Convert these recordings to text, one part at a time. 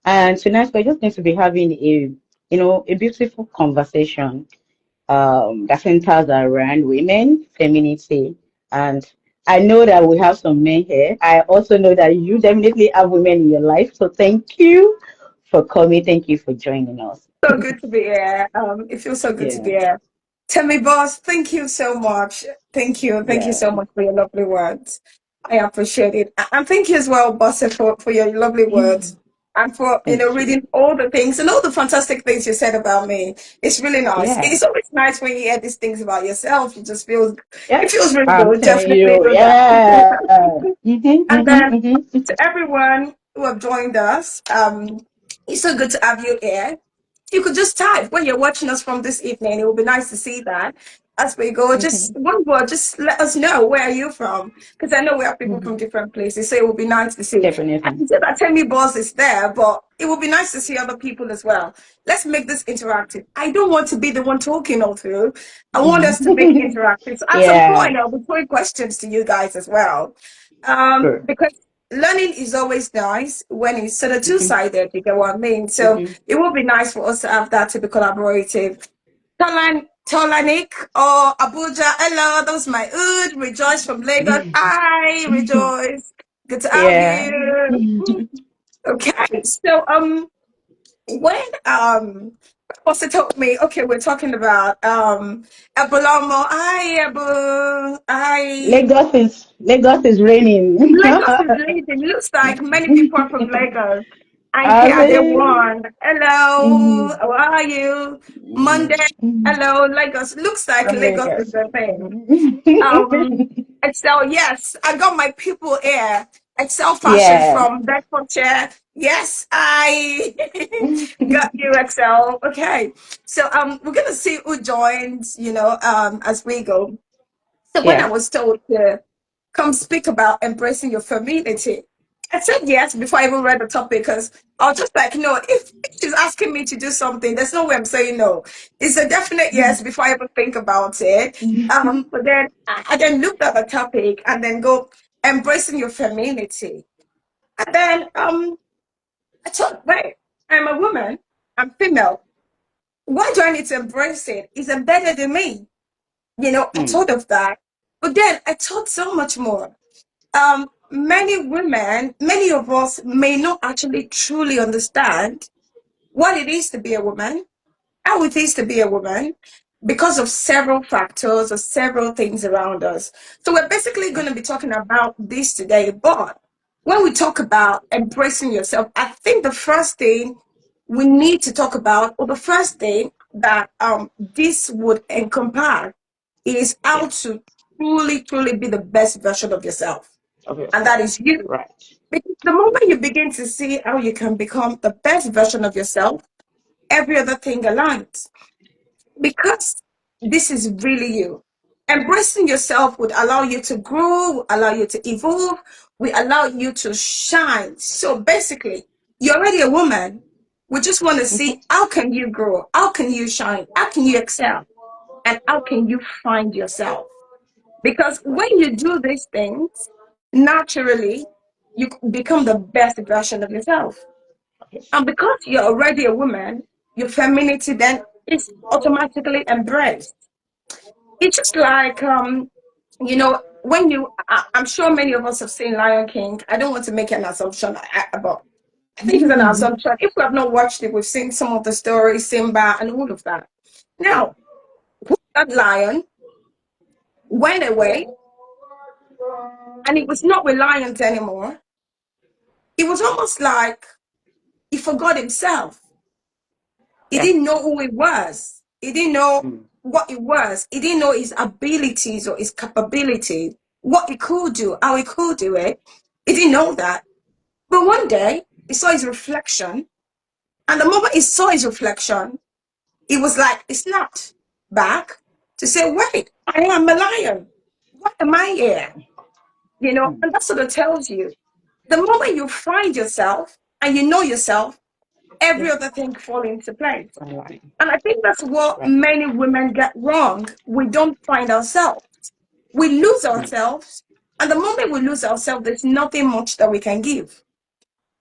And tonight we're just going to be having a beautiful conversation that centers around women, femininity, and I know that we have some men here. I also know that you definitely have women in your life. So thank you for coming. Thank you for joining us. So good to be here. It feels so good to be Yeah, here. Tell boss, thank you so much. Thank you. Thank you yeah. so much for your lovely words. I appreciate it. And thank you as well, boss, for your lovely words and for, Thank you. reading all the things and all the fantastic things you said about me. It's really nice. Yeah, It's always nice when you hear these things about yourself. You just feel, yeah. it feels really I'm good. telling Definitely you, do that. yeah. And then Mm-hmm. to everyone who have joined us, it's so good to have you here. You could just type when you're watching us from this evening. It would be nice to see that as we go. Just one word, just let us know where are you from, because I know we have people from different places, so it would be nice to see. I Definitely. can say that Temi Boss is there, but it would be nice to see other people as well. Let's make this interactive. I don't want to be the one talking all through. I want us to make it interactive. So at some Yeah, point, I'll be throwing questions to you guys as well, true. because learning is always nice when it's sort of two-sided, you get what I mean? So Hmm. it would be nice for us to have that to be collaborative. Tolanik or Abuja, hello, that was my hood. Rejoice from Lagos. Hi, Rejoice. Good to have Yeah. you. Okay, so when Pastor told me, okay, we're talking about Ebolomo. Hi, Ebu. Hi. Lagos is raining. Lagos is leading. Looks like many people are from Lagos. And I here are the mean, one. Hello, how are you? Monday. Hello, Lagos. Looks like from Lagos is Lagos. the thing. Excel, yes, I got my people here. Excel fashion Yeah. from Bedfordshire. Yes, I got you, Excel. Okay. So we're gonna see who joins, as we go. So when I Yeah. was told to come speak about embracing your femininity, I said yes before I even read the topic because I was just like, no, if she's asking me to do something, there's no way I'm saying no. It's a definite yes before I even think about it. But then I then looked at the topic and then go embracing your femininity. And then I thought, wait, I'm a woman, I'm female. Why do I need to embrace it? It's embedded in me. I Mm. thought of that. But then I thought so much more. Many women, many of us may not actually truly understand what it is to be a woman, how it is to be a woman, because of several factors or several things around us. So we're basically going to be talking about this today. But when we talk about embracing yourself, I think the first thing we need to talk about, or the first thing that this would encompass, is how Yeah. to truly, truly be the best version of yourself. Of And that yourself. is you. Right. Because the moment you begin to see how you can become the best version of yourself, every other thing aligns. Because this is really you. Embracing yourself would allow you to grow, would allow you to evolve, will allow you to shine. So basically, you're already a woman. We just want to Mhm. see how can you grow? How can you shine? How can you excel? And how can you find yourself? Because Right. when you do these things, naturally, you become the best version of yourself. Of And yourself. because you're already a woman, your femininity then is automatically embraced. It's just like, when I'm sure many of us have seen Lion King. I don't want to make an assumption, but I think it's an assumption. If we have not watched it, we've seen some of the stories, Simba, and all of that. Now, that lion went away and he was not reliant anymore. It was almost like he forgot himself. He Yeah. didn't know who he was. He didn't know Mm. what he was. He didn't know his abilities or his capabilities, what he could do, how he could do it. He didn't know that. But one day, he saw his reflection. And the moment he saw his reflection, he was like, he snapped back to say, wait, I am a lion. What am I here? Mm. And that sort of tells you the moment you find yourself and you know yourself, every Yeah. other thing fall into place. Online. And I think that's what Right. many women get wrong. We don't find ourselves. We lose Mm. ourselves. And the moment we lose ourselves, there's nothing much that we can give.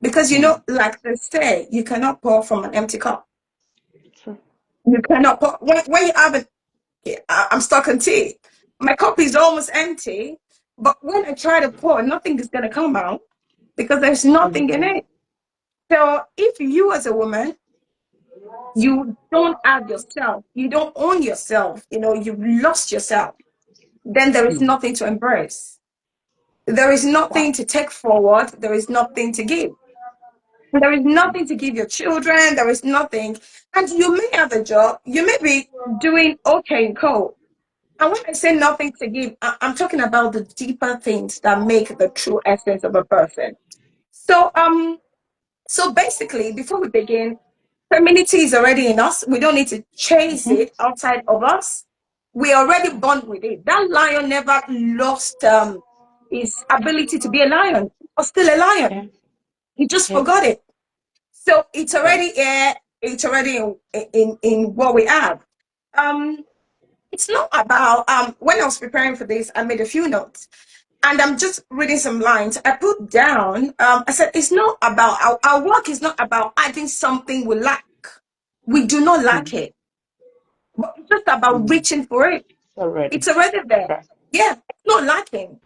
Because, Mm. like they say, you cannot pour from an empty cup. True. You cannot pour. When you have it, I'm stuck on tea. My cup is almost empty, but when I try to pour, nothing is going to come out because there's nothing in Absolutely. it. So if you as a woman, you don't have yourself, you don't own yourself, you've lost yourself, then there is Mm. nothing to embrace. There is nothing Wow. to take forward. There is nothing to give. There is nothing to give your children. There is nothing. And you may have a job. You may be doing okay in code. And when I say nothing to give, I'm talking about the deeper things that make the true essence of a person. So, so basically, before we begin, femininity is already in us. We don't need to chase Mm-hmm. it outside of us. We're already born with it. That lion never lost his ability to be a lion, or still a lion. Yeah. He just Yeah. forgot it. So it's already Yes. here. It's already in what we have. Um, it's not about when I was preparing for this, I made a few notes. And I'm just reading some lines. I put down, I said, it's not about our work is not about adding something we lack. We do not lack Mm. it, but it's just about Mm. reaching for it. It's already. It's already there. Right. Yeah, it's not lacking.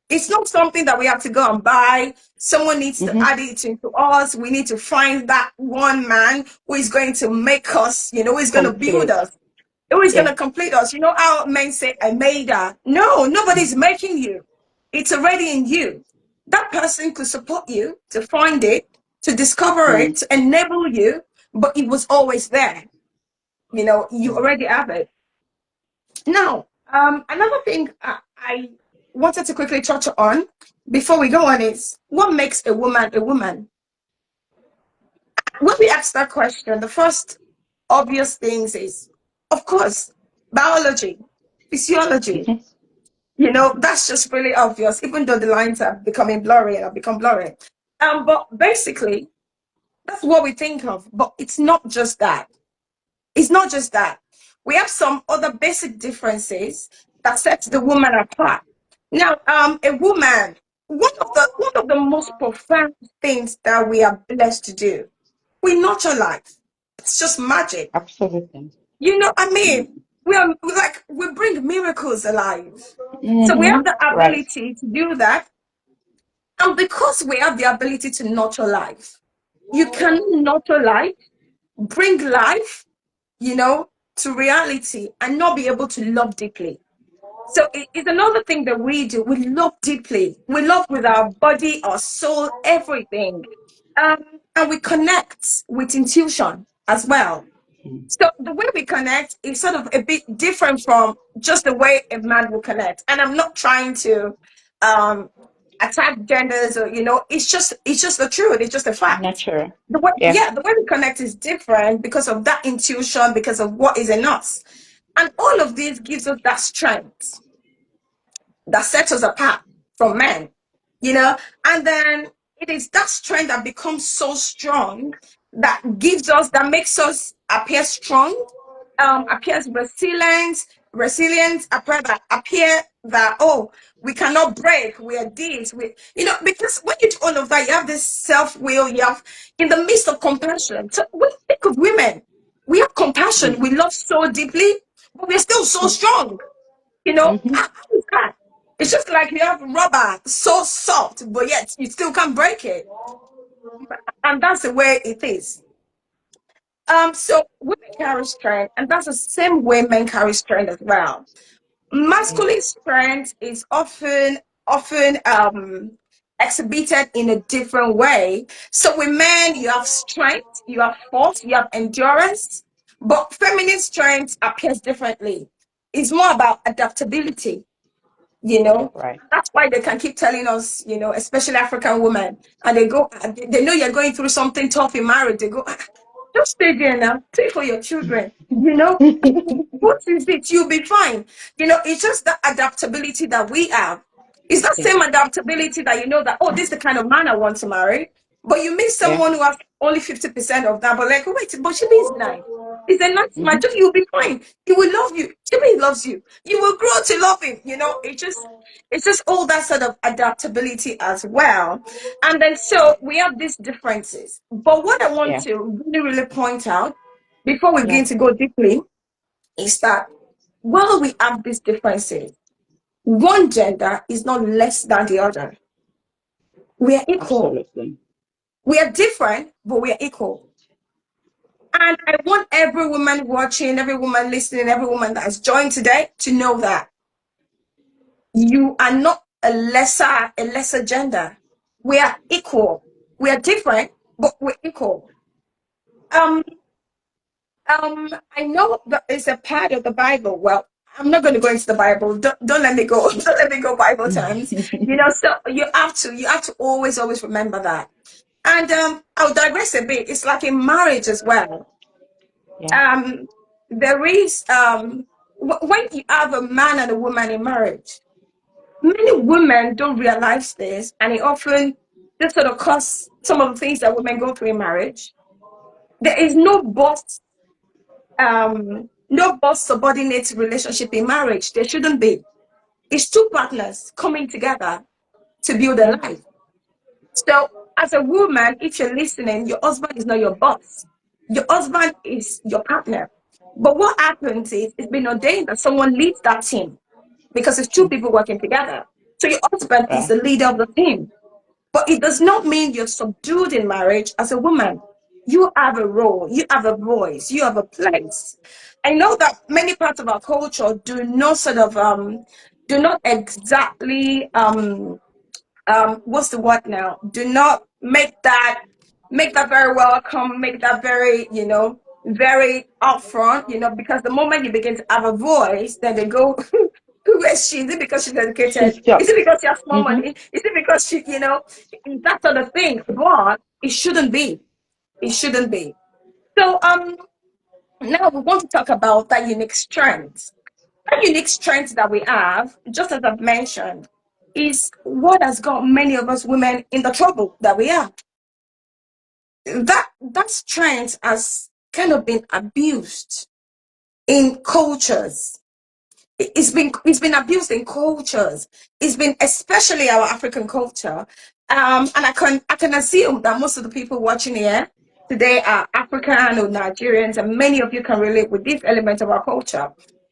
It's not something that we have to go and buy. Someone needs to Mm-hmm. add it into us. We need to find that one man who is going to make us, who is going to build Complete. us, who is going Yeah. to complete us. You know how men say, I made her. No, Mm. nobody's making you. It's already in you. That person could support you to find it, to discover it, Mm. to enable you, but it was always there. You Mm. already have it. Now, another thing I wanted to quickly touch on before we go on is what makes a woman a woman? When we ask that question, the first obvious things is, of course, biology, physiology. Mm-hmm. That's just really obvious, even though the lines are becoming blurry and have become blurry. But basically, that's what we think of. But it's not just that. It's not just that. We have some other basic differences that sets the woman apart. Now, a woman, one of the most profound things that we are blessed to do, we nurture life. It's just magic. Absolutely. I mean, we bring miracles alive. So we have Mm-hmm. the Right. ability to do that. And because we have the ability to nurture life, you can nurture life, bring life, you know, to reality and not be able to love deeply. So it's another thing that we do. We love deeply. We love with our body, our soul, everything. Um, and we connect with intuition as well. Mm. So the way we connect is sort of a bit different from just the way a man will connect. And I'm not trying to um, attack genders or it's just the truth. It's just a fact. Natural. The way Yeah. yeah, the way we connect is different because of that intuition, because of what is in us, and all of this gives us that strength that sets us apart from men, you know, and then it is that strength that becomes so strong that makes us appear strong, appears resilient, appear that, oh, we cannot break, we are this, because when you do all of that, you have this self-will, you have in the midst of compassion. So when you think of women, we have compassion, Mm. we love so deeply, but we're still so strong. Mm-hmm. How is that? It's just like you have rubber so soft, but yet you still can't break it. And that's the way it is. So women carry strength, and that's the same way men carry strength as well. Yeah. Masculine strength is often exhibited in a different way. So with men, you have strength, you have force, you have endurance, but feminine strength appears differently. It's more about adaptability, you know. Right. That's why they can keep telling us, especially African women, and they know you're going through something tough in marriage. They go, just stay there now, pay for your children, what is it? You'll be fine. It's just the adaptability that we have. It's that Yeah. same adaptability that that, oh, this is the kind of man I want to marry. But you meet Yeah. someone who has only 50% of that, but like, wait, but she means nice. He's a nice man. Mm-hmm. You'll be fine. He will love you. Jimmy loves you. You will grow to love him. It's just all that sort of adaptability as well. And then so we have these differences. But what I want Yeah. to really, really point out before we Yeah. begin to go deeply is that while we have these differences, one gender is not less than the other. We are equal. Absolutely. We are different, but we are equal. And I want every woman watching, every woman listening, every woman that has joined today to know that you are not a lesser gender. We are equal. We are different, but we're equal. Um, I know that it's a part of the Bible. Well, I'm not going to go into the Bible. Don't let me go. Don't let me go Bible times. So you have to always remember that. And I'll digress a bit. It's like in marriage as well. Yeah. Um, there is when you have a man and a woman in marriage, many women don't realize this, and it often just sort of causes some of the things that women go through in marriage. There is no boss subordinate relationship in marriage. There shouldn't be. It's two partners coming together to build a Yeah. life. So, as a woman, if you're listening, your husband is not your boss. Your husband is your partner. But what happens is it's been ordained that someone leads that team because it's two people working together. So your husband is Right. the leader of the team. But it does not mean you're subdued in marriage as a woman. You have a role, you have a voice, you have a place. I know that many parts of our culture do not exactly what's the word now? Do not make that very welcome, make that very, very upfront, because the moment you begin to have a voice, then they go, who is she? Is it because she's educated? She's Is it just. because she has more Mm-hmm. money? Is it because that sort of thing? But it shouldn't be. It shouldn't be. So now we want to talk about that unique strength. That unique strength that we have, just as I've mentioned, is what has got many of us women in the trouble that we are. That strength has kind of been abused in cultures. It's been abused in cultures. It's been especially our African culture. And I can assume that most of the people watching here today are African or Nigerians, and many of you can relate with this element of our culture.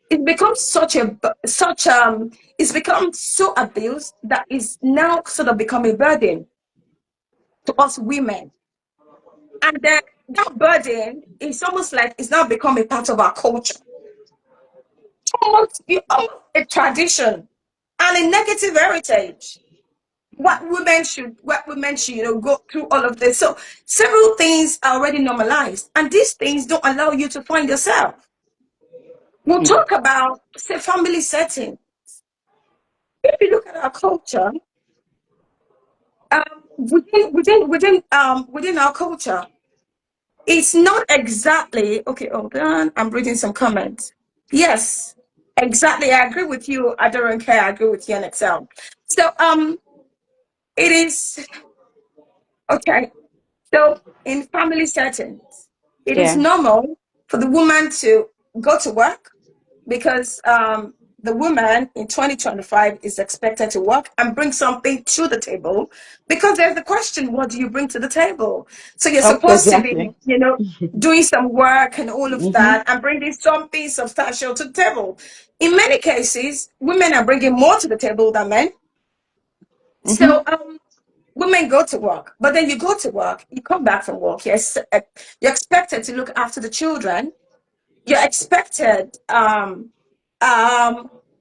It becomes it's become so abused that it's now sort of become a burden to us women. And then that burden is almost like it's now become a part of our culture. Almost a tradition and a negative heritage. What women should go through all of this. So several things are already normalized, and these things don't allow you to find yourself. We'll Mm. talk about, say, family setting. If you look at our culture, within our culture, it's not exactly okay. Hold on, I'm reading some comments. Yes, exactly. I agree with you. I don't care. I agree with you and Excel. So it is okay. So in family settings, it is Yeah. normal for the woman to go to work because the woman in 2025 is expected to work and bring something to the table because there's the question, what do you bring to the table? So you're Oh, supposed to be, exactly. doing some work and all of Mm-hmm. that and bringing something substantial to the table. In many cases, women are bringing more to the table than men. Mm-hmm. So women go to work, but then you go to work, you come back from work, you're expected to look after the children. You're expected um,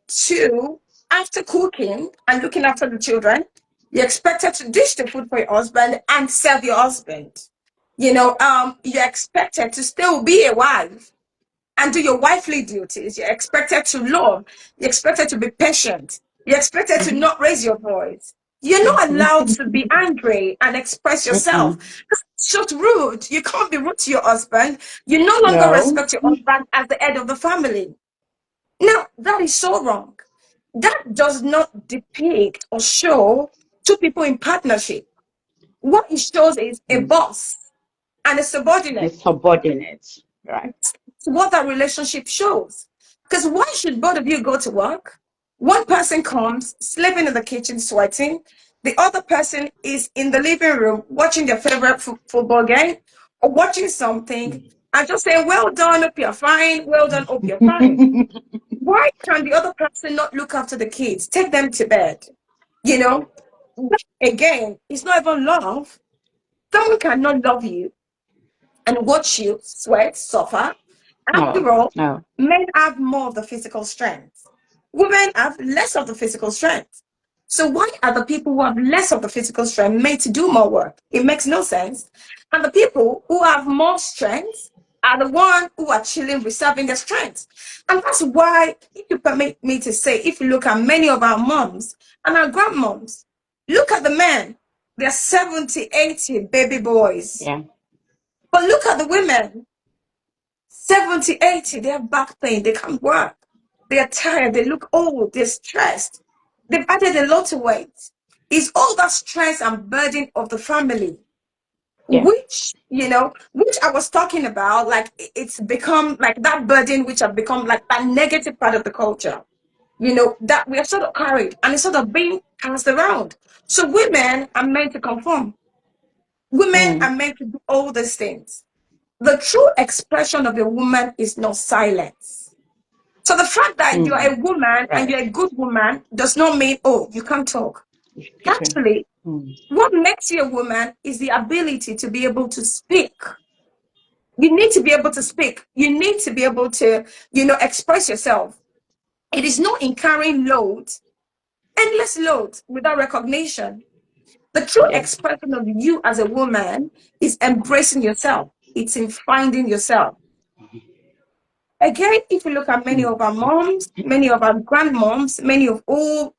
to, after cooking and looking after the children, you're expected to dish the food for your husband and serve your husband. You're expected to still be a wife and do your wifely duties. You're expected to love. You're expected to be patient. You're expected to Mm-hmm. not raise your voice. You're not allowed to be angry and express yourself. Mm-mm. It's just rude. You can't be rude to your husband. You no longer No. respect your husband as the head of the family. Now, that is so wrong. That does not depict or show two people in partnership. What it shows is a Mm. boss and a It's subordinate. subordinate. Right. what that relationship shows. Because why should both of you go to work? One person comes, sleeping in the kitchen, sweating. The other person is in the living room watching their favorite football game or watching something and just saying, well done, hope you're fine. Well done, hope you're fine. Why can the other person not look after the kids, take them to bed? You know, that, again, it's not even love. Someone cannot love you and watch you sweat, suffer. No, After all, no. men have more of the physical strength. Women have less of the physical strength. So why are the people who have less of the physical strength made to do more work? It makes no sense. And the people who have more strength are the ones who are chilling, reserving their strength. And that's why, if you permit me to say, if you look at many of our moms and our grandmoms, look at the men. They're 70, 80 baby boys. Yeah, But look at the women, 70, 80, they have back pain, they can't work. They are tired, they look old, they're stressed. They've added a lot of weight. It's all that stress and burden of the family, yeah. which I was talking about, like it's become like that burden, which have become like that negative part of the culture, that we are sort of carried and it's sort of being passed around. So women are meant to conform. Women Mm, are meant to do all these things. The true expression of a woman is not silence. So the fact that you're a mm. woman and Right. you're a good woman does not mean, oh, you can't talk. You should keep it. Actually, Mm, what makes you a woman is the ability to be able to speak. You need to be able to speak. You need to be able to, express yourself. It is not in carrying loads, endless loads without recognition. The true yeah. expression of you as a woman is embracing yourself. It's in finding yourself. Again, if you look at many Mm, of our moms, many of our grandmoms, many of all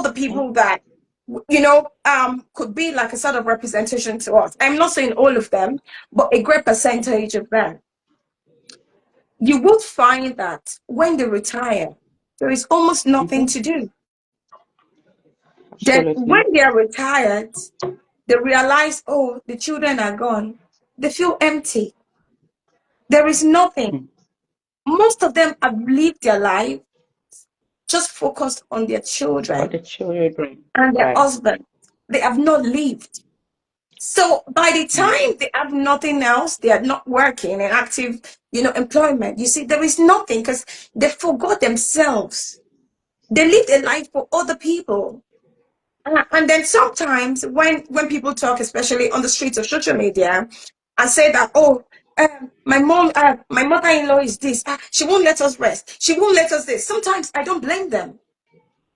the yeah. people that could be like a sort of representation to us. I'm not saying all of them, but a great Yeah. percentage of them. You would find that when they retire, there is almost nothing Mm-hmm. to do. Then Absolutely. when they are retired, they realize, oh, the children are gone. They feel empty. There is nothing. Mm. Most of them have lived their life just focused on their For children the children. and their Right. husband. They have not lived. So by the Mm. time they have nothing else, they are not working in active, employment. You see, there is nothing because they forgot themselves. They lived a life for other people. And then sometimes when people talk, especially on the streets of social media, and say that, oh, my mother-in-law is this. She won't let us rest. She won't let us this. Sometimes I don't blame them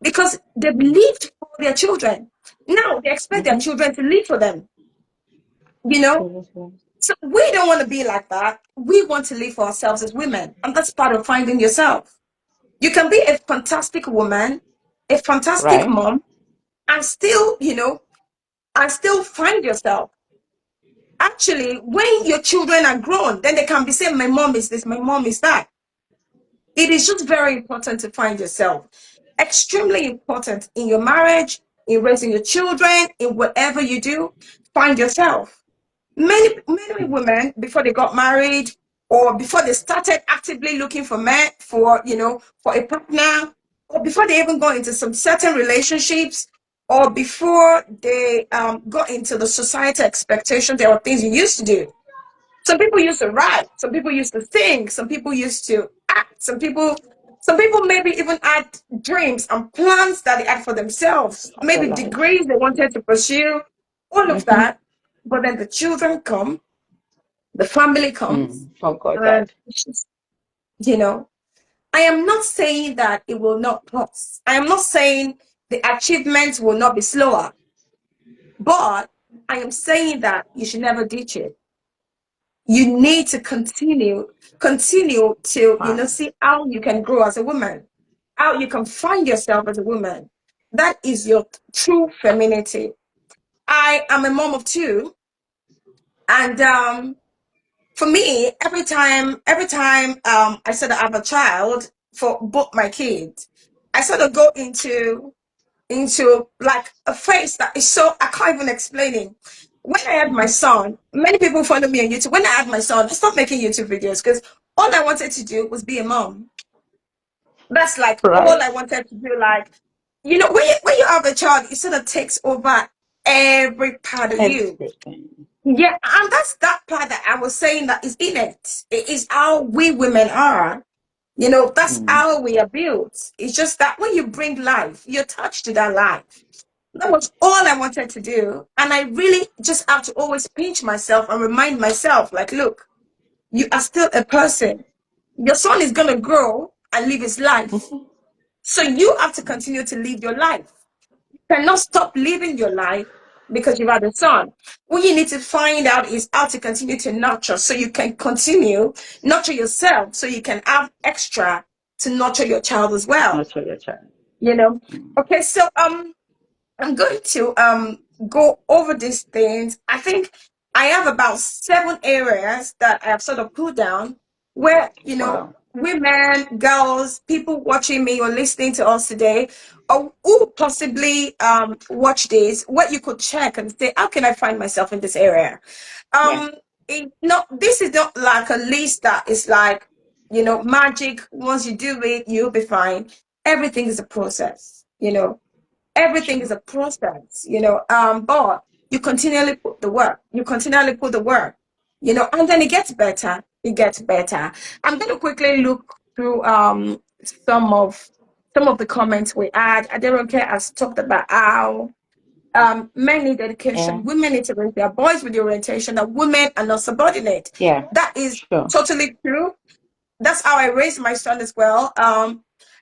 because they've lived for their children. Now they expect their Mm-hmm. children to live for them, you know? Absolutely. So we don't want to be like that. We want to live for ourselves as women. And that's part of finding yourself. You can be a fantastic woman, a fantastic Right. mom, and still, and still find yourself. Actually, when your children are grown, then they can be saying, my mom is this, my mom is that. It is just very important to find yourself. Extremely important in your marriage, in raising your children, in whatever you do, find yourself. Many women, before they got married or before they started actively looking for men, for a partner, or before they even got into some certain relationships, or before they got into the society expectation, there were things you used to do. Some people used to write, some people used to sing, some people used to act, some people maybe even had dreams and plans that they had for themselves, Of their maybe lives. degrees they wanted to pursue, all of Mm-hmm. that. But then the children come, the family comes, Mm. Forgot and that. it's just, you know, I am not saying that it will not pause. I am not saying the achievements will not be slower, but I am saying that you should never ditch it. You need to continue to, Wow. see how you can grow as a woman, how you can find yourself as a woman. That is your true femininity. I am a mom of two, and for me, every time I sort of have a child for both my kids, I sort of go into like a phase that is so I can't even explain it. When I had my Mm-hmm. son, many people follow me on YouTube. When I had my son, I stopped making YouTube videos because All I wanted to do was be a mom. That's like all Right. I wanted to do. Like, when you have a child, it sort of takes over every part of you. Everything. Yeah, and that's that part that I was saying that is innate. It is how we women are. That's Mm. how we are built. It's just that when you bring life, you're attached to that life. That was all I wanted to do. And I really just have to always pinch myself and remind myself, like, look, you are still a person. Your son is going to grow and live his life. So you have to continue to live your life. You cannot stop living your life because you've had a son. What you need to find out is how to continue to nurture so you can continue nurture yourself so you can have extra to nurture your child as well. Not for your child. You know. Mm. Okay, so I'm going to go over these things. I think I have about 7 areas that I have sort of put down where, Wow. women, girls, people watching me or listening to us today, or who possibly watch this, what you could check and say, how can I find myself in this area? Yeah. Um, this is not like a list that is like, magic. Once you do it, you'll be fine. Everything is a process. Everything is Sure. a process. But you continually put the work, and then it gets better. I'm going to quickly look through some of the comments we had. I don't care has talked about how men need Yeah. education, women need to raise their boys with the orientation that women are not subordinate. Yeah. That is Sure. totally true. That's how I raised my son as well.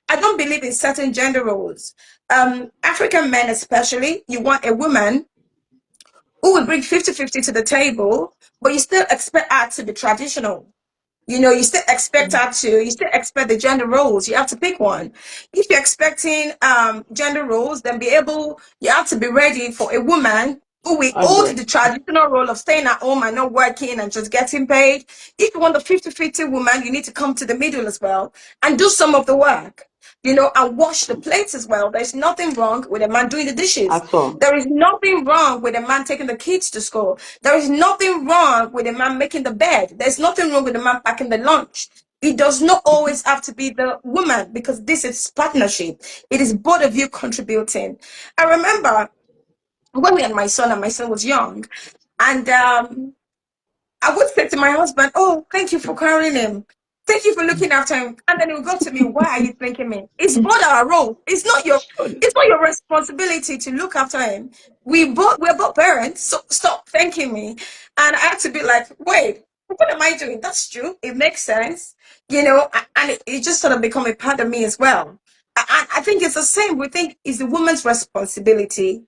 I don't believe in certain gender roles. African men, especially, you want a woman who will bring 50-50 to the table, but you still expect her to be traditional. You still expect the gender roles. You have to pick one. If you're expecting gender roles, then you have to be ready for a woman who will hold Agree. the traditional role of staying at home and not working and just getting paid. If you want the 50-50 woman, you need to come to the middle as well and do some of the work. And wash the plates as well. There's nothing wrong with a man doing the dishes. At all. There is nothing wrong with a man taking the kids to school. There is nothing wrong with a man making the bed. There's nothing wrong with a man packing the lunch. It does not always have to be the woman because this is partnership. It is both of you contributing. I remember when we had my son and my son was young, and I would say to my husband, "Oh, thank you for carrying him. Thank you for looking after him." And then he would go to me, "Why are you thanking me? It's both our role. It's not your Should. it's not your responsibility to look after him. We're both parents, so stop thanking me." And I had to be like, "Wait, what am I doing? That's true. It makes sense, and it just sort of become a part of me as well. I think it's the same. We think it's the woman's responsibility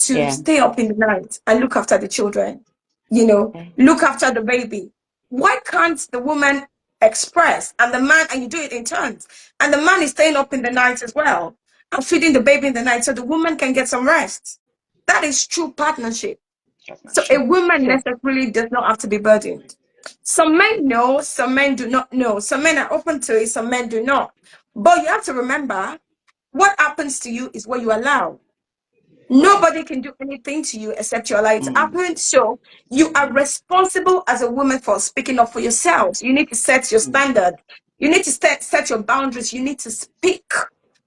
to Yeah. stay up in the night and look after the children, Okay. look after the baby. Why can't the woman express and the man, and you do it in turns, and the man is staying up in the night as well and feeding the baby in the night so the woman can get some rest? That is true partnership. That's not So a sure. woman Sure. necessarily does not have to be burdened. Some men know, some men do not know. Some men are open to it, some men do not. But you have to remember what happens to you is what you allow. Right. Nobody can do anything to you except you allow it to Mm. happen. So you are responsible as a woman for speaking up for yourselves. You need to set your Mm. standard. You need to set your boundaries. You need to speak.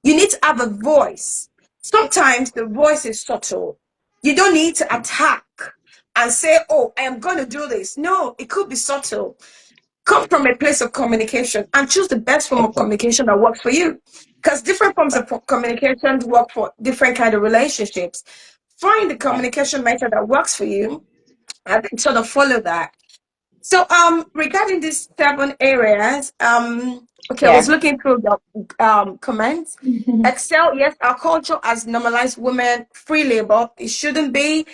You need to have a voice. Sometimes the voice is subtle. You don't need to attack and say, "Oh, I am going to do this." No, it could be subtle. Come from a place of communication and choose the best form of Exactly. communication that works for you, because different forms of Right. communication work for different kind of relationships. Find the Right. communication method that works for you and then sort of follow that. So regarding these 7 areas, okay, I was Yeah. looking through the comments. Excel, yes, our culture has normalized women free labor. It shouldn't be.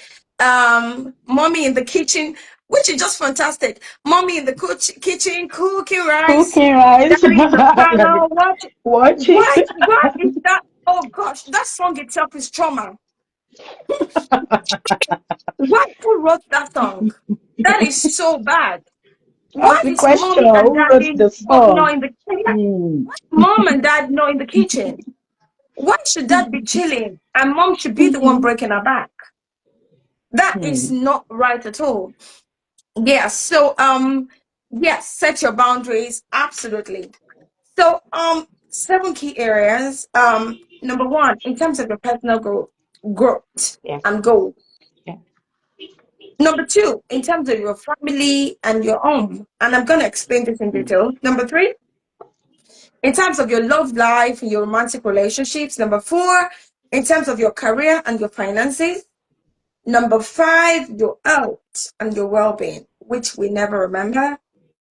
Mommy in the kitchen, which is just fantastic. Mommy in the kitchen cooking rice. Cooking rice. Daddy in the That be parlor watching. watching. Why is that? Oh gosh, that song itself is trauma. Why who wrote that song? That is so bad. Why Ask the is question, mommy and who wrote daddy the both not song? in the kitchen? Mm. Mom and dad not in the kitchen? Why should dad be chilling and mom should be the one breaking her back? That is Hmm. not right at all. Yeah, so Yes, set your boundaries. Absolutely. So, 7 key areas. Number one, in terms of your personal growth Yeah. and goals. Yeah. Number two, in terms of your family and your home. And I'm going to explain this in Mm. detail. Number three, in terms of your love life and your romantic relationships. Number four, in terms of your career and your finances. Number five, your health and your well-being, which we never remember.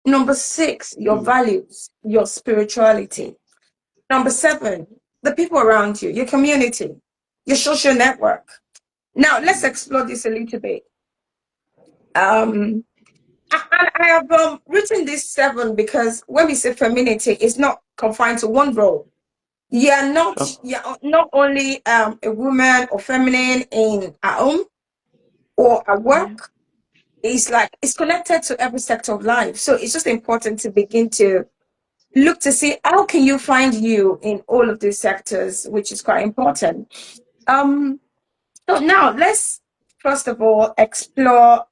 Number six, your Mm. values, your spirituality. Number seven, the people around you, your community, your social network. Now, let's explore this a little bit. Um, I have written this seven because when we say femininity, it's not confined to one role. Sure. You're not only a woman or feminine in at home or at Yeah. work. It's like it's connected to every sector of life. So it's just important to begin to look to see how can you find you in all of these sectors, which is quite important. Um, so now let's first of all explore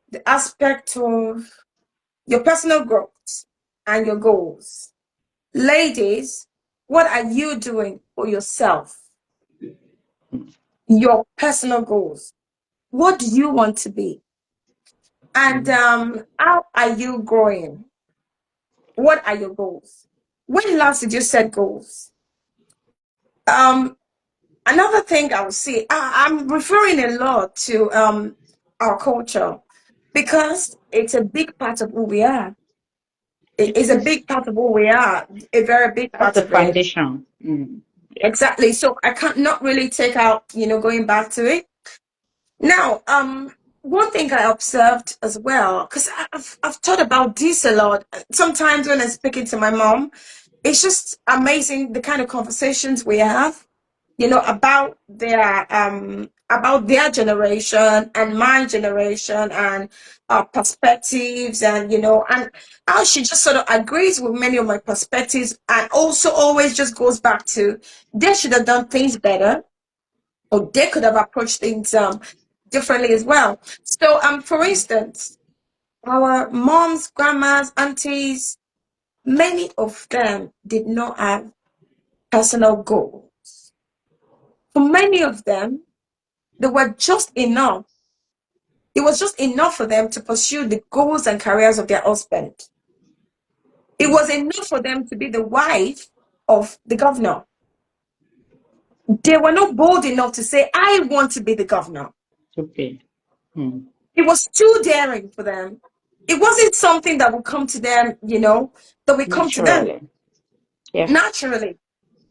the aspect of your personal growth and your goals. Ladies, what are you doing for yourself? Your personal goals. What do you want to be? And Mm. how are you growing? What are your goals? When last did you set goals? Um, Another thing I would say, I'm referring a lot to our culture because it's a big part of who we are. It It is a is. big part of who we are, a very big That's part the of it. foundation. Mm. Yeah. Exactly. So I can't not really take out, going back to it. Now, one thing I observed as well, because I've thought about this a lot. Sometimes when I'm speaking to my mom, it's just amazing the kind of conversations we have, about their generation and my generation and our perspectives and and how she just sort of agrees with many of my perspectives and also always just goes back to they should have done things better or they could have approached things differently as well. So for instance, our moms, grandmas, aunties, many of them did not have personal goals. For many of them, they were just enough. It was just enough for them to pursue the goals and careers of their husband. It was enough for them to be the wife of the governor. They were not bold enough to say, I want to be the governor. Okay. Mm. It was too daring for them. It wasn't something that would come to them, that would come to them Naturally. Yeah. naturally.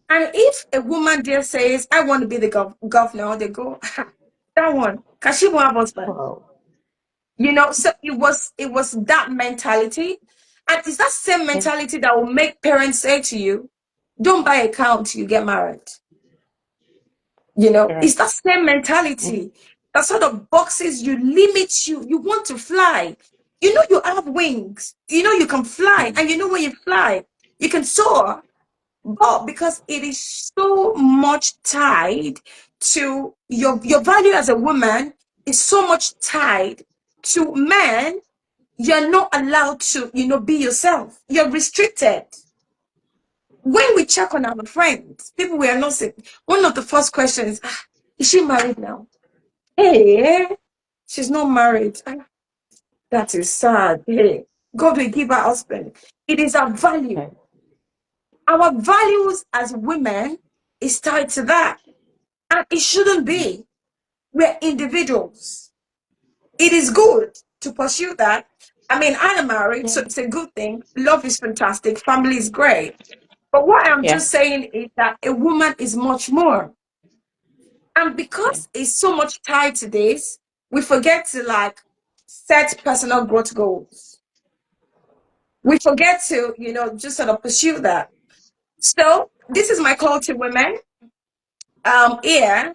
And if a woman there says, I want to be the governor, they go, that one, because she won't have husband. Wow. So it was that mentality. And it's that same Yeah. mentality that will make parents say to you, don't buy a car until you get married. It's that Correct. same Mm. mentality that sort of boxes you, limits you. You want to fly. You have wings. You can fly. Mm. And when you fly, you can soar. But because it is so much tied to your value as a woman is so much tied to men, you're not allowed to, be yourself. You're restricted. When we check on our friends, people we are not saying, one of the first questions, is she married now? Hey, she's not married. That is sad. Hey, God will give her husband. It is our value. Yeah. Our values as women is tied to that. And it shouldn't Mm. be. We're individuals. It is good to pursue that. I mean, I am married, Yeah. so it's a good thing. Love is fantastic. Family is great. But what I'm Yeah. just saying is that a woman is much more. And Yeah. because it's so much tied to this, we forget to set personal growth goals. We forget to, just sort of pursue that. So this is my call to women. Here,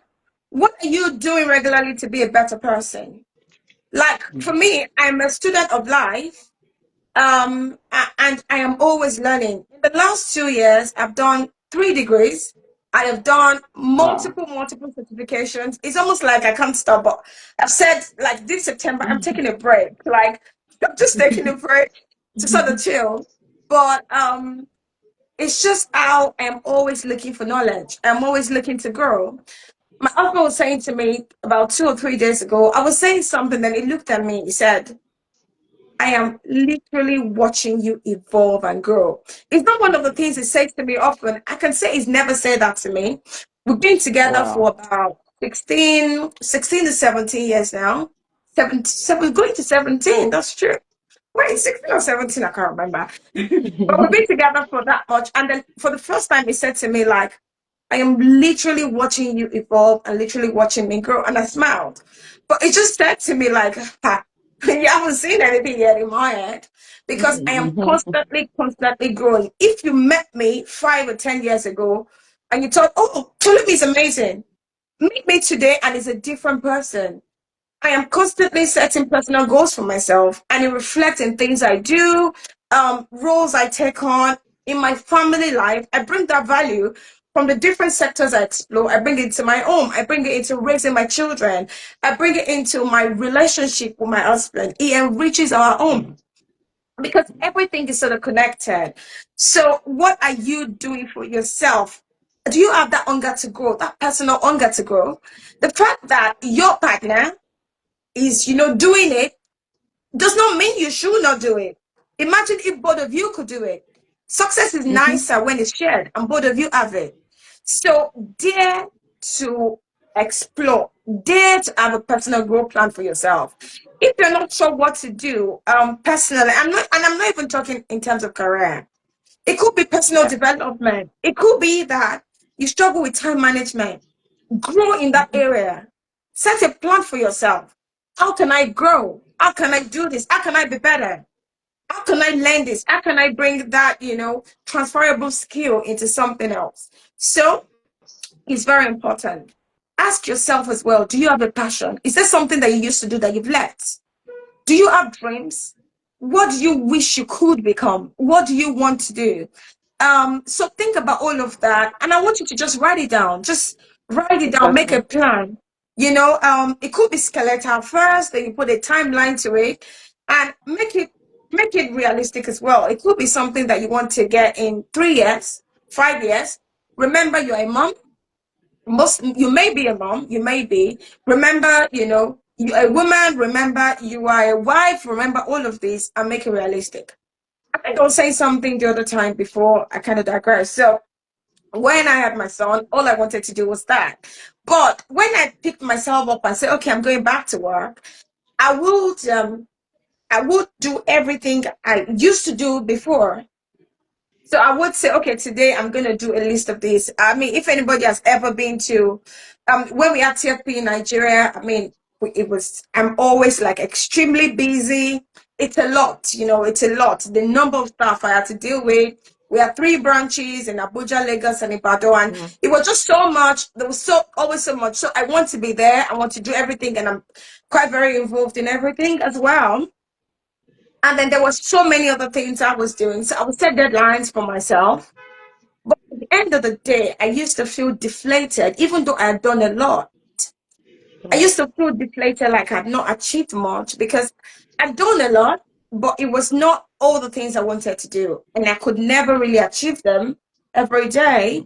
what are you doing regularly to be a better person? Like for Mm. me, I'm a student of life, and I am always learning. In the last 2 years, I've done 3 degrees. I have done Wow. multiple certifications. It's almost like I can't stop. But I've said like this September, I'm taking a break. Like I'm just taking a break. to sort of chill. But it's just how I'm always looking for knowledge. I'm always looking to grow. My husband was saying to me about 2 or 3 days ago, I was saying something, then he looked at me, he said, I am literally watching you evolve and grow. It's not one of the things he says to me often. I can say he's never said that to me. We've been together for Wow. about 16 to 17 years now. Going to 17, that's true. Wait, 16 or 17, I can't remember. But we've been together for that much. And then for the first time, he said to me, like, I am literally watching you evolve and literally watching me grow. And I smiled. But it just said to me, like, ha, you haven't seen anything yet in my head because I am constantly growing. If you met me 5 or 10 years ago and you thought, oh, Tulip is amazing, meet me today and it's a different person. I am constantly setting personal goals for myself, and it reflects in things I do, roles I take on in my family life. I bring that value from the different sectors I explore. I bring it into my home. I bring it into raising my children. I bring it into my relationship with my husband. It enriches our home because everything is sort of connected. So, what are you doing for yourself? Do you have that hunger to grow, that personal hunger to grow? The fact that your partner is, doing it does not mean you should not do it. Imagine if both of you could do it. Success is nicer when it's shared and both of you have it. So dare to explore, dare to have a personal growth plan for yourself. If you're not sure what to do, personally, I'm not even talking in terms of career. It could be personal Yeah. development. It could be that you struggle with time management. Grow in that area. Set a plan for yourself. How can I grow? How can I do this? How can I be better? How can I learn this? How can I bring that, transferable skill into something else? So it's very important. Ask yourself as well, do you have a passion? Is there something that you used to do that you've left? Do you have dreams? What do you wish you could become? What do you want to do? So think about all of that, and I want you to just write it down. Just write it down, make a Exactly. plan. It could be skeletal first, then you put a timeline to it, and make it realistic as well. It could be something that you want to get in 3 years, 5 years. Remember, you're a mom. You may be a mom, you may be. Remember, you're a woman. Remember, you are a wife. Remember all of this, and make it realistic. I think I was saying something the other time before I kind of digress. So when I had my son, all I wanted to do was that. But when I picked myself up and said, okay, I'm going back to work, I would do everything I used to do before. So I would say, okay, today I'm going to do a list of these. I mean, if anybody has ever been to, when we had TFP in Nigeria, I mean, I'm always like extremely busy. It's a lot, it's a lot. The number of staff I had to deal with. We had 3 branches in Abuja, Lagos, and Ibadan, and Yeah. it was just so much. There was always so much. So I want to be there. I want to do everything, and I'm quite very involved in everything as well. And then there was so many other things I was doing. So I would set deadlines for myself. But at the end of the day, I used to feel deflated, even though I had done a lot. I Yeah. used to feel deflated like I'd not achieved much because I'd done a lot, but it was not all the things I wanted to do. And I could never really achieve them every day.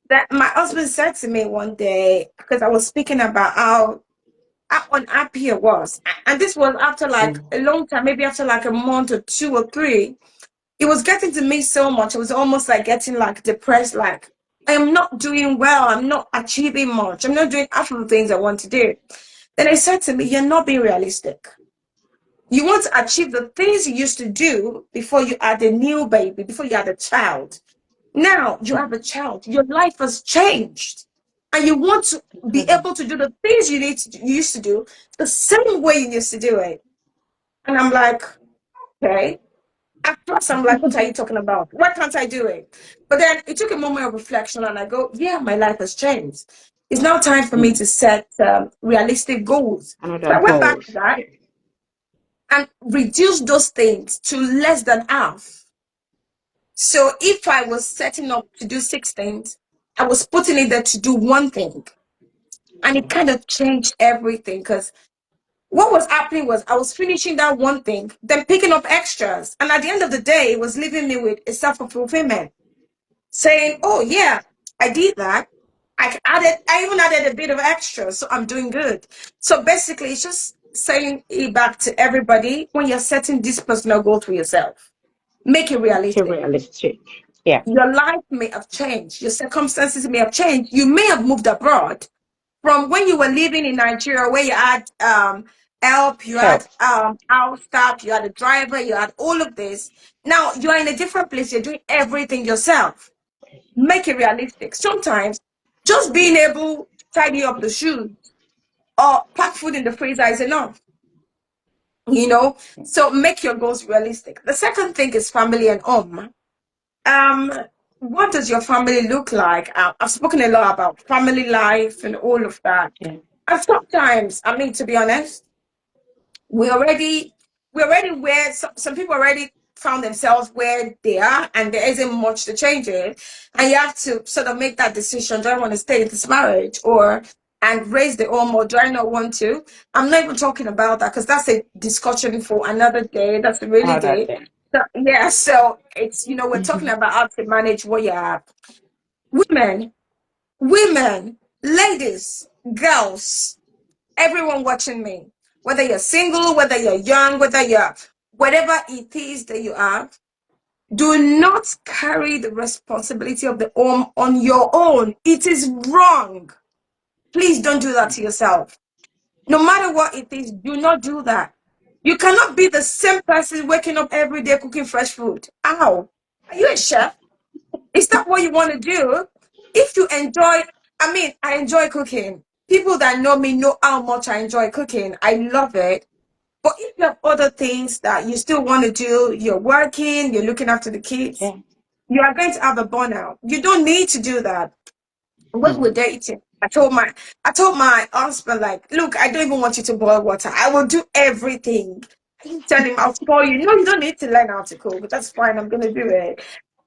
That my husband said to me one day, because I was speaking about how unhappy I was. And this was after like Mm. a long time, maybe after like a month or 2 or 3. It was getting to me so much. It was almost like getting like depressed, like I am not doing well. I'm not achieving much. I'm not doing half of the things I want to do. Then I said to me, you're not being realistic. You want to achieve the things you used to do before you had a new baby, before you had a child. Now you have a child. Your life has changed. And you want to be able to do the things you used to do the same way you used to do it. And I'm like, okay. At first, I'm like, what are you talking about? Why can't I do it? But then it took a moment of reflection, and I go, yeah, my life has changed. It's now time for me Mm. to set realistic goals. So Another I went back to goals. that and reduced those things to less than half. So if I was setting up to do 6 things, I was putting it there to do one thing. And it kind of changed everything because What was happening was I was finishing that one thing, then picking up extras. And at the end of the day, it was leaving me with a self-fulfillment, saying, oh yeah, I did that. I even added a bit of extra, so I'm doing good. So basically, it's just saying it back to everybody: when you're setting this personal goal for yourself, make it Too realistic. realistic. Yeah. Your life may have changed, your circumstances may have changed. You may have moved abroad from when you were living in Nigeria, where you had help, you Help. had house staff, you had a driver, you had all of this. Now you're in a different place. You're doing everything yourself. Make it realistic. Sometimes just being able to tidy up the shoes or pack food in the freezer is enough, you know. So make your goals realistic. The second thing is family and home. Um, what does your family look like? I've spoken a lot about family life and all of that. Yeah. And sometimes, I mean, to be honest, we already where some people already found themselves where they are, and there isn't much to change it, and you have to sort of make that decision: do I want to stay in this marriage or and raise the home, or do I not want to? I'm not even talking about that because that's a discussion for another day. That's really All that day. thing. So yeah, so it's, we're talking Mm-hmm. about how to manage what you have. Women women ladies, girls, everyone watching me, whether you're single, whether you're young, whether you're whatever it is that you are, do not carry the responsibility of the home on your own. It is wrong. Please don't do that to yourself. No matter what it is, do not do that. You cannot be the same person waking up every day cooking fresh food. Ow. Are you a chef? Is that what you want to do? If you enjoy, I mean, I enjoy cooking. People that know me know how much I enjoy cooking. I love it. But if you have other things that you still want to do, you're working, you're looking after the kids, Yeah. you are going to have a burnout. You don't need to do that. When we're Mm-hmm. dating, I told my husband, like, look, I don't even want you to boil water. I will do everything. I didn't tell him I'll spoil you. No, you don't need to learn how to cook, but that's fine. I'm gonna do it.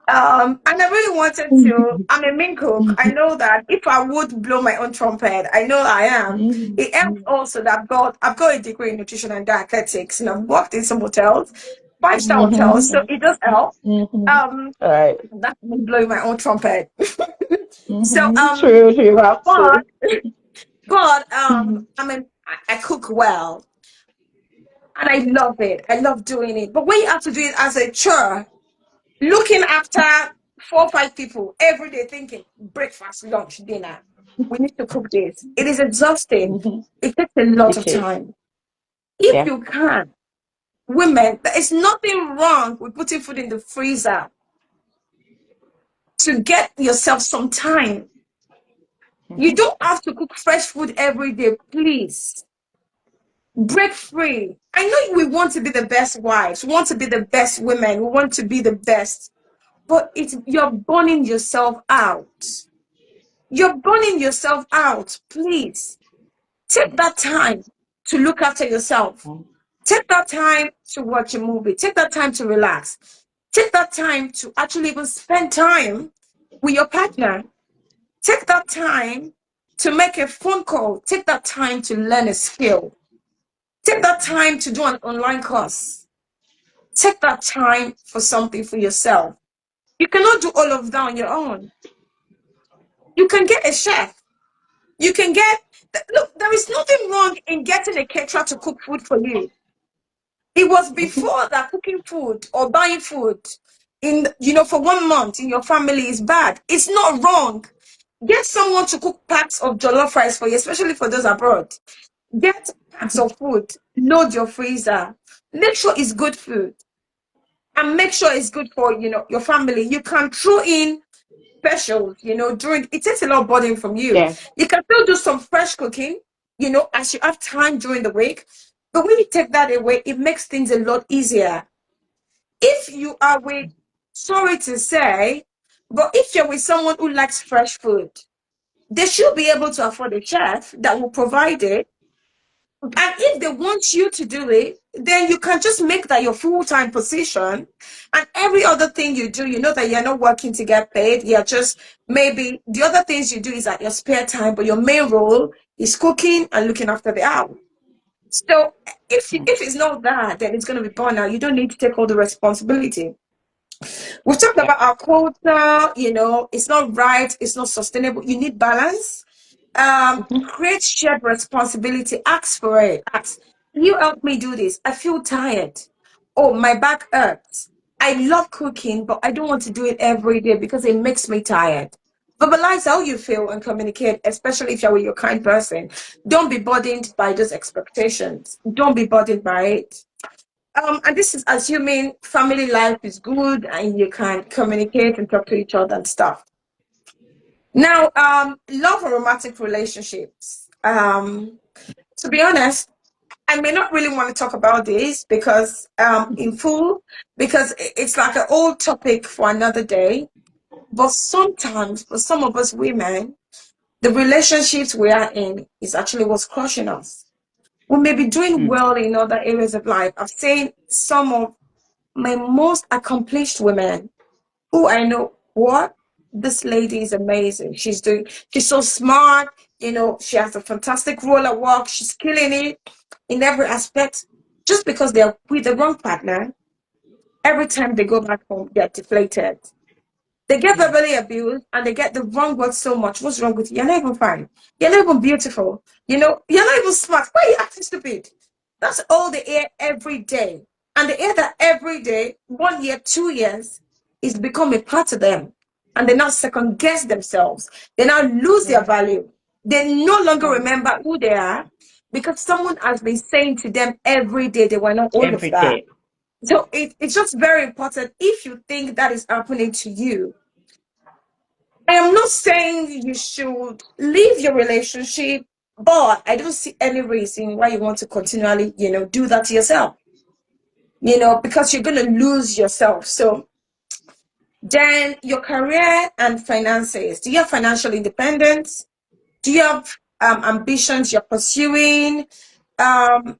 And I really wanted to. I'm a main cook. I know that if I would blow my own trumpet, I know I am. It helps also that I've got a degree in nutrition and dietetics, and I've worked in some hotels, 5-star hotels, so Mm-hmm. it does help. Mm-hmm. Um, All right. that's me blowing my own trumpet. So Mm-hmm. True. You have but to. I mean, I cook well and I love it. I love doing it. But when you have to do it as a chore, looking after 4 or 5 people every day, thinking breakfast, lunch, dinner, we need to cook this. It is exhausting. Mm-hmm. It takes a lot of It is. time. If Yeah. you can, women, there is nothing wrong with putting food in the freezer to get yourself some time. You Mm-hmm. don't have to cook fresh food every day, please. Break free. I know we want to be the best wives, we want to be the best women, we want to be the best, but it's you're burning yourself out. You're burning yourself out. Please take that time to look after yourself. Take that time to watch a movie. Take that time to relax. Take that time to actually even spend time with your partner. Take that time to make a phone call. Take that time to learn a skill. Take that time to do an online course. Take that time for something for yourself. You cannot do all of that on your own. You can get a chef. You can get, look, there is nothing wrong in getting a caterer to cook food for you. It was Mm-hmm. before that cooking food or buying food for 1 month in your family is bad. It's not wrong. Get someone to cook packs of jollof rice for you, especially for those abroad. Get packs of food, load your freezer. Make sure it's good food and make sure it's good for your family. You can throw in specials, during it takes a lot of burden from you. Yeah. You can still do some fresh cooking, as you have time during the week. But when you take that away, it makes things a lot easier. If you are with, sorry to say, but if you're with someone who likes fresh food, they should be able to afford a chef that will provide it. And if they want you to do it, then you can just make that your full-time position. And every other thing you do, you know that you're not working to get paid. You're just, maybe the other things you do is at your spare time, but your main role is cooking and looking after the house. So if it's not that, then it's going to be burnout. You don't need to take all the responsibility. We've talked Yeah. about our culture, it's not right, it's not sustainable. You need balance. Mhm. Create shared responsibility. Ask for it. Ask, can you help me do this? I feel tired. Oh, my back hurts. I love cooking, but I don't want to do it every day because it makes me tired. Verbalize how you feel and communicate, especially if you're with your kind person. Don't be burdened by those expectations. Don't be burdened by it. And this is assuming family life is good and you can communicate and talk to each other and stuff. Now, love and romantic relationships. To be honest, I may not really want to talk about this because in full, because it's like an old topic for another day. But sometimes for some of us women, the relationships we are in is actually what's crushing us. We may be doing Mm. well in other areas of life. I've seen some of my most accomplished women who I know, what, this lady is amazing. She's so smart, she has a fantastic role at work, she's killing it in every aspect. Just because they're with the wrong partner, every time they go back home, they're deflated. They get Yeah. verbally abused and they get the wrong word so much. What's wrong with you? You're not even fine. You're not even beautiful. You're not even smart. Why are you acting stupid? That's all they hear every day. And they hear that every day, 1 year, 2 years, is become a part of them. And they now second guess themselves. They now lose their Yeah. value. They no longer Mm. remember who they are because someone has been saying to them every day they were not all of Every that. day. So it's just very important. If you think that is happening to you, I am not saying you should leave your relationship, but I don't see any reason why you want to continually, do that to yourself, because you're going to lose yourself. So then your career and finances. Do you have financial independence? Do you have ambitions you're pursuing? Um,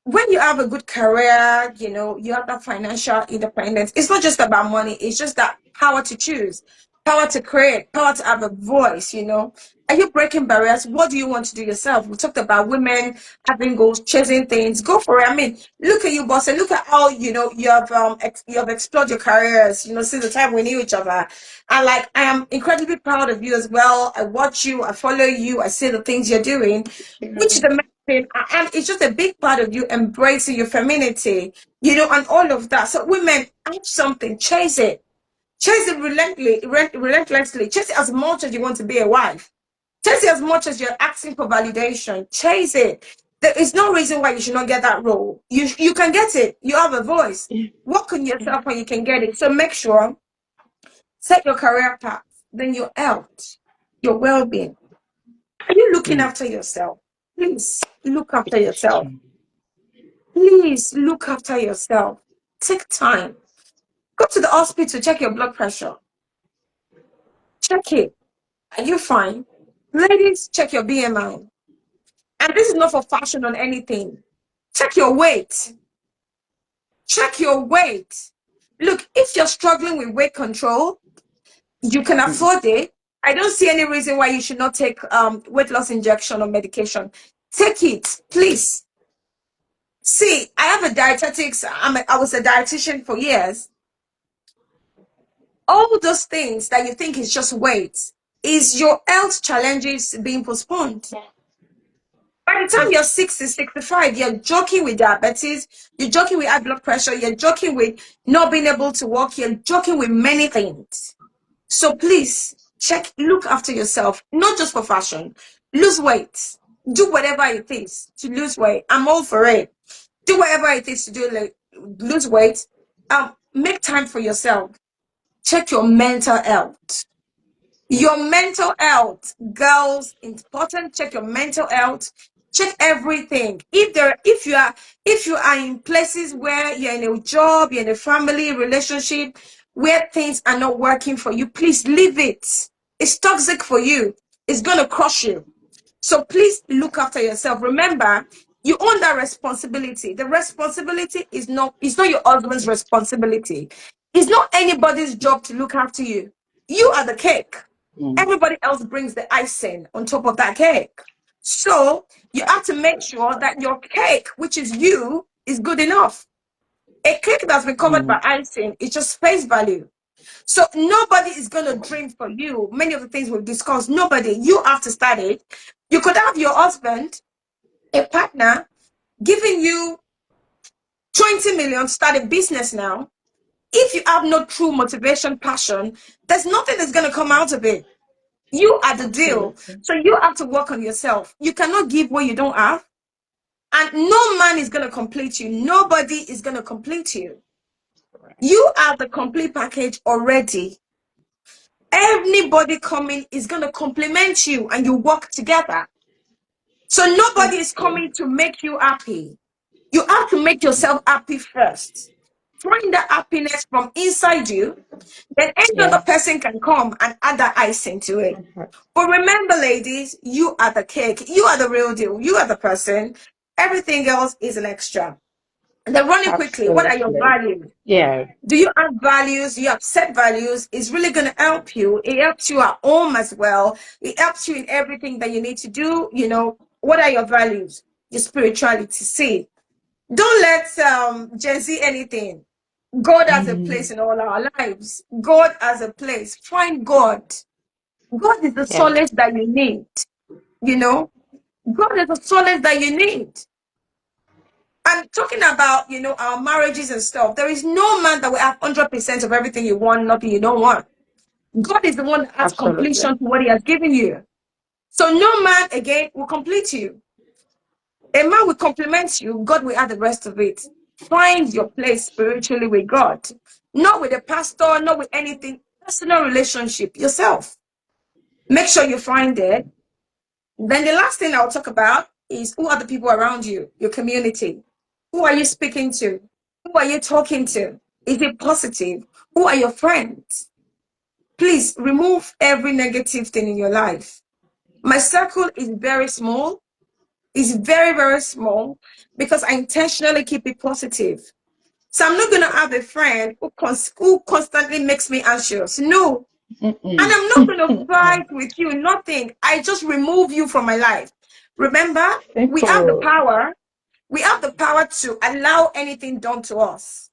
when you have a good career, you have that financial independence. It's not just about money, it's just that power to choose, power to create, power to have a voice. Are you breaking barriers? What do you want to do yourself? We talked about women having goals, chasing things. Go for it. I mean, look at you, boss, and look at how you have explored your careers. Since the time we knew each other, and like I am incredibly proud of you as well. I watch you, I follow you, I see the things you're doing, which is Yeah. the and it's just a big part of you embracing your femininity, and all of that. So women, have something, chase it relentlessly, chase it as much as you want to be a wife, chase it as much as you're asking for validation, chase it. There is no reason why you should not get that role. You can get it. You have a voice. Yeah. Work on Yeah. yourself and you can get it. So make sure, set your career path, then your health, your well-being. Are you looking Mm. after yourself? Please look after yourself. Mm. Please look after yourself. Take time. Go to the hospital, check your blood pressure. Check it. Are you fine? Ladies, check your BMI. And this is not for fashion or anything. Check your weight. Check your weight. Look, if you're struggling with weight control, you can Mm. afford it. I don't see any reason why you should not take weight loss injection or medication. Take it, please. See, I have a dietetics. I was a dietitian for years. All those things that you think is just weight is your health challenges being postponed. By the time Mm. you're 60, 65, you're joking with diabetes, you're joking with high blood pressure, you're joking with not being able to walk, you're joking with many things. So please look after yourself, not just for fashion. Lose weight. Do whatever it takes to lose weight. I'm all for it. Do whatever it takes to lose weight. Make time for yourself. Check your mental health. Your mental health, girls, important. Check your mental health. Check everything. If you are in places where you're in a job, you're in a family relationship where things are not working for you, please leave it. It's toxic for you. It's gonna crush you. So please look after yourself. Remember, you own that responsibility. The responsibility is not your husband's responsibility. It's not anybody's job to look after you. You are the cake. Mm. Everybody else brings the icing on top of that cake. So you have to make sure that your cake, which is you, is good enough. A cake that's been covered by Mm, icing is just face value. So nobody is going to dream for you. Many of the things we've discussed, nobody. You have to start it. You could have your husband, a partner, giving you 20 million, start a business now. If you have no true motivation, passion, there's nothing that's going to come out of it. You are the deal. absolutely. So you have to work on yourself. You cannot give what you don't have. And no man is going to complete you. Nobody is going to complete you. Right. You are the complete package already. Anybody coming is going to complement you and you work together. So nobody is Okay. coming to make you happy. You have to make yourself happy first. Find that happiness from inside you. Then any other Yeah. person can come and add that icing to it. Mhm. But remember, ladies, you are the cake. You are the real deal. You are the person. Everything else is an extra. And then running quickly, what are your Absolutely. values? Yeah. Do you have values? Do you have set values? It's really going to help you. It helps you at home as well. It helps you in everything that you need to do. What are your values? Your spirituality. See, don't let Gen Z anything. God has a place Mm, in all our lives. God has a place. Find God. God is the yeah. solace that you need. You know, God is the solace that you need. I'm talking about, our marriages and stuff. There is no man that will have 100% of everything you want, nothing you don't want. God is the one that has Absolutely. completion to what he has given you. So no man, again, will complete you. A man will compliment you. God will add the rest of it. Find your place spiritually with God. Not with a pastor, not with anything. Personal relationship, yourself. Make sure you find it. Then the last thing I'll talk about is who are the people around you, your community. Who are you speaking to? Who are you talking to? Is it positive? Who are your friends? Please remove every negative thing in your life. My circle is very small. It's very, very small because I intentionally keep it positive. So I'm not going to have a friend who constantly makes me anxious. No. And Mm-mm. I'm not going to fight with you, nothing. I just remove you from my life. Remember, we have the Simple. power. We have the power to allow anything done to us.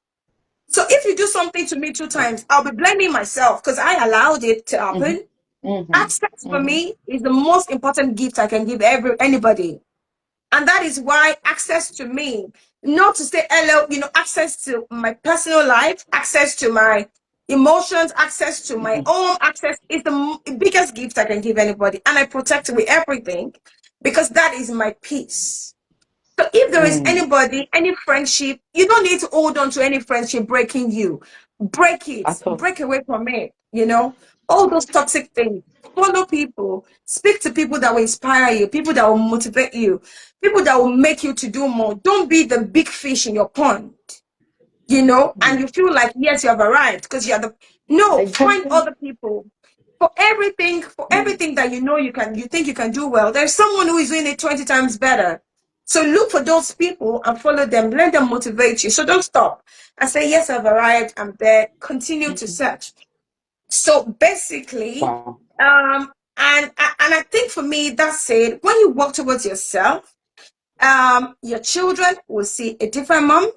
So if you do something to me two times, I'll be blaming myself because I allowed it to Mm-hmm. happen. Mm-hmm. Access for Mm-hmm. me is the most important gift I can give anybody. And that is why access to me, not to say hello, access to my personal life, access to my emotions, access to my Mm-hmm. own access is the biggest gift I can give anybody. And I protect it with everything because that is my peace. So if there is Mm. anybody, any friendship, you don't need to hold on to any friendship breaking you. Break it, At all. break away from it. All those toxic things. Follow people, speak to people that will inspire you, people that will motivate you, people that will make you to do more. Don't be the big fish in your pond, and Mm. you feel like, yes, you have arrived because you are no, find Exactly. other people. For everything that you think you can do well, there's someone who is doing it 20 times better. So look for those people and follow them. Let them motivate you. So don't stop and say, yes, I've arrived. I'm there. Continue to Mm-hmm. search. So basically, Wow. and I think for me, that's it. When you work towards yourself, your children will see a different mom.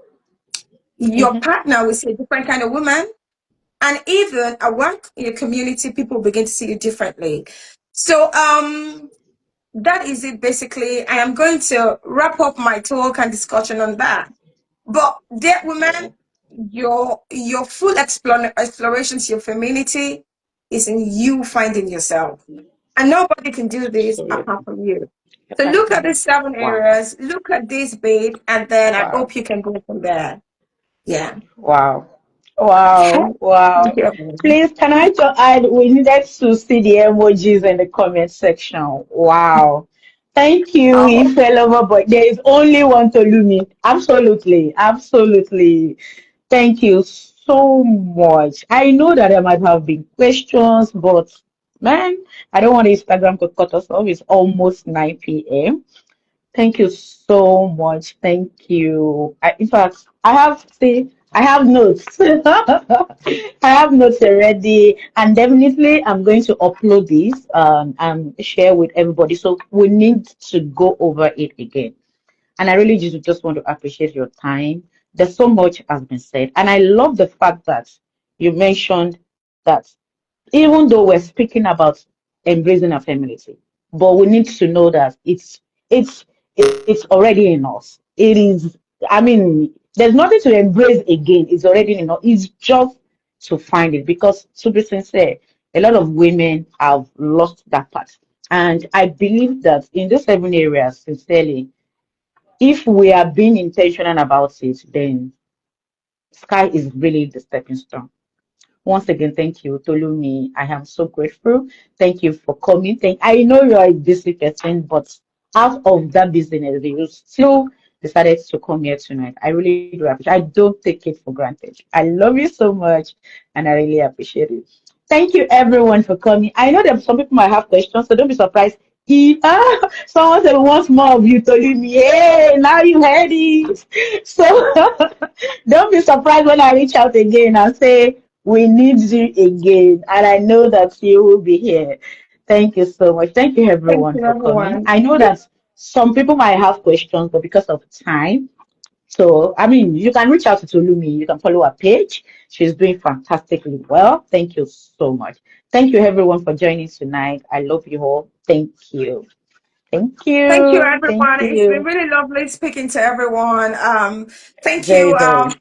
Your Mm-hmm. partner will see a different kind of woman. And even at work, in your community, people begin to see you differently. So that is it basically. I am going to wrap up my talk and discussion on that. But dear women, Yeah. your full exploration to your femininity is in you finding yourself. And nobody can do this apart Absolutely. from you. So Apart look from at you. these 7 areas, look at this bit, and then I Wow. hope you can go from there. Yeah. Wow. Wow. Thank Wow. you. Please, can I just add, we needed to see the emojis in the comment section. Wow. Thank you, Oh, Ife Lover, but there is only one Tolumi. Absolutely. Absolutely. Thank you so much. I know that there might have been questions, but man, I don't want Instagram to cut us off. It's almost 9 p.m. Thank you so much. Thank you. In fact, I have notes. I have notes already, and definitely I'm going to upload this and share with everybody. So we need to go over it again. And I really just want to appreciate your time. There's so much has been said, and I love the fact that you mentioned that even though we're speaking about embracing our femininity, but we need to know that it's it's already in us. It is. I mean, there's nothing to embrace again. It's already in us. It's just to find it because, to be sincere, a lot of women have lost that part. And I believe that in these 7 areas, sincerely, if we are being intentional about it, then sky is really the stepping stone. Once again, thank you, Tolumi. I am so grateful. Thank you for coming. I know you are a busy person, but out of that business, you still decided to come here tonight. I really do appreciate. I don't take it for granted. I love you so much, and I really appreciate it. Thank you, everyone, for coming. I know that some people might have questions, so don't be surprised. If someone said wants more of you, Tolumi, hey, now you heard it. So don't be surprised when I reach out again and say we need you again, and I know that you will be here. Thank you so much. Thank you, Thank everyone, you, for coming. everyone. I know that some people might have questions, but because of time, so I mean, you can reach out to Tulumi. You can follow her page. She's doing fantastically well. Thank you so much. Thank you, everyone, for joining tonight. I love you all. Thank you. Thank Thank you, you. Thank everyone. It's been you. really lovely speaking to everyone. Thank Very, you. very.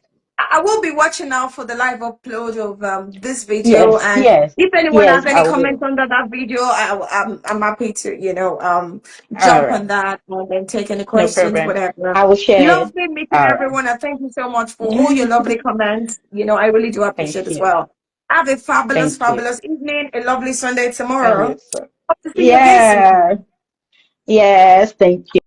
I will be watching out for the live upload of this video, Yes, and yes, if anyone has yes, any I comments will. under that video, I'm happy to All jump right. on that and then take any No questions, problem. whatever. I will share it. Lovely meeting All right. everyone, and thank you so much for all your lovely comments. I really do appreciate Thank as you. well. Have a fabulous, Thank you. fabulous evening. A lovely Sunday And tomorrow. you too. Hope to see you again soon. Yeah. Yes. Thank you.